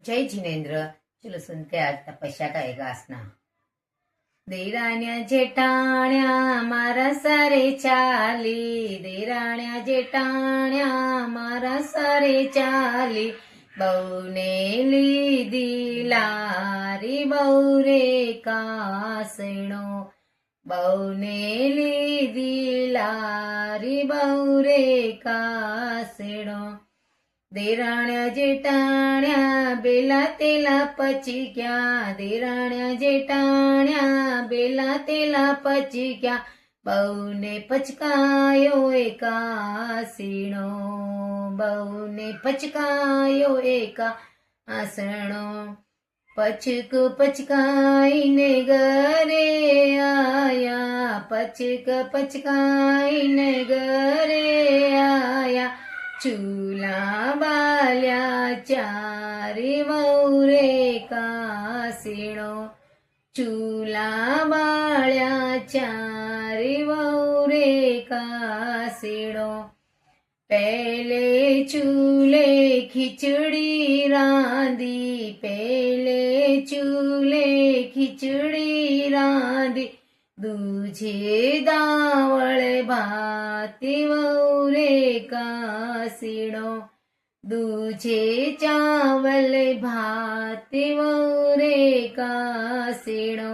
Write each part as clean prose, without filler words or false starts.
जय जिनेन्द्र। चलो सुनते हैं आज तपस्या का एक आसना। देराण्या जेठाण्या मारा सारे चाली, देराण्या जेठाण्या मारा सारे चाली, बहूने लीधी लारी बहू रे कासणो, बहूने लीधी लारी बहू रे कासणो। देराण्या जेठाण्या बेला तेला पची क्या, देराण्या जेठाण्या बेला तेला पची क्या, बहूने पचकायो एका आसणो, बहूने पचकायो एका आसणो। पचक पचकाईने घरे आया, पचक पचकाईने घरे आया, चूला बाल्या चारी वहू रे कासणो, चूला बाळ्या चारी वहू रे कासणो। पहले चूल्हे खिचड़ी रांधी, पहले चूल्हे खिचड़ी रांधी, दूजे दावळ भाती वहू रे कासणो, दूजे चावल भाती वहू रे कासणो।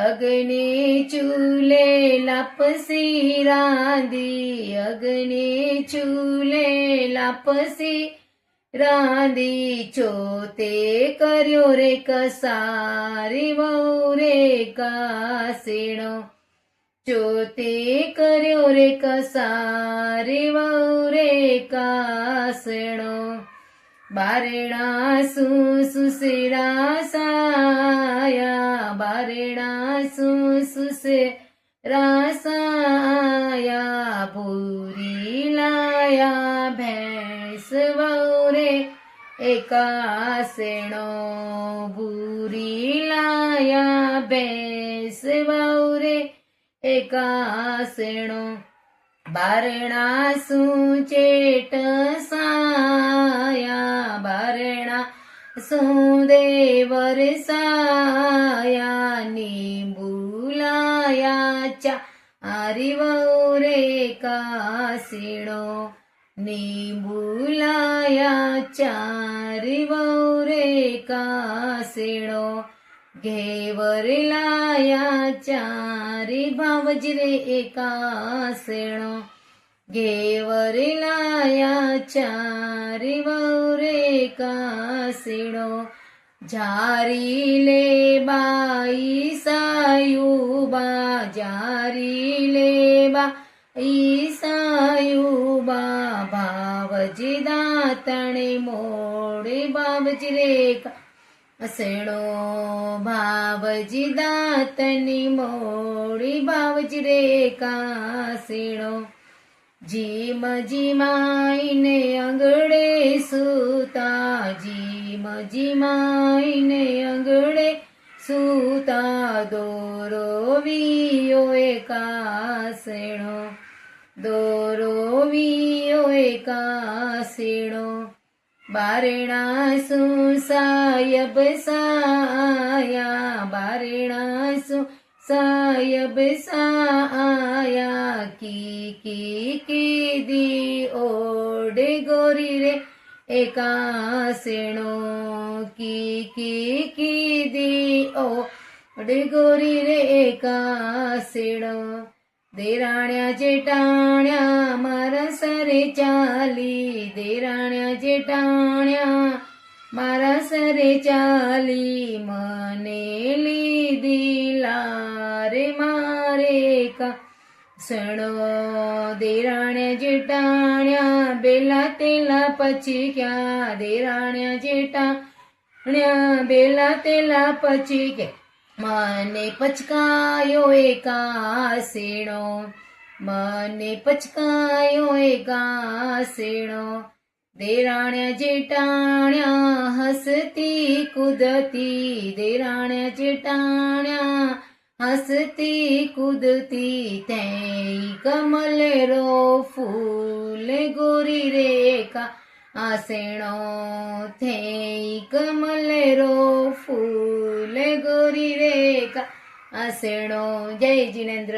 अग्नि चूल्हे लापसी रांधी, अग्नि चूल्हे लापसी रांधी, चोते कर्यो रे कसारी वहू रे कासणो, चोते कर्यो रे कसारी वहू रे कासणो। बारेणा सुसेरा साया, बारेणा सुसेरा साया, भूरी लाया भैंस वहू रे कासणो, भूरी लाया भैंस वहू रे कासणो। बारणा चेट साया, बारणा देवर साया, नींबू लाया चारी वहू रे कासणो, नींबू लाया चारी वहू रे कासणो। घेवर लाया चारी भावजी रे कासणो, घेवर लाया चारी वहू रे कासणो। झारी ले बाई सायुबा, झारी ले बाई सायुबा, भावजी दातणे मोडे बाबजी रे कासणो, भावजी दातणी मोडी बाबजी रे कासणो। जीम जीमाईने अंगडे सूता, जीम जीमाईने अंगडे सूता, दोरो वियो कासणो, दोरो वियो कासणो। बारेणा सायब साया, बारेणा सायब साया, की दी ओडे गोरी रे कासणो, की दी ओडे गोरी रे कासणो। देराण्या जेठाण्या मारा सारे चाली, देराण्या जेठाण्या मारा सारे चाली, मने लीधी लारे मारे कासणो। देराण्या जेठाण्या बेला तेला पची क्या, देराण्या जेठाण्या बेला तेला पची क्या, मने पचकायो कासणो, मने पचकायो कासणो। देराण्या जेठाण्या हसती कुदती, देराण्या जेठाण्या हसती कुदती, तै कमल रो फूल गोरी रे का આસેણો થઈ કમલેરો ફૂલ ગોરી રે આસેણો. જય જીનેન્દ્ર.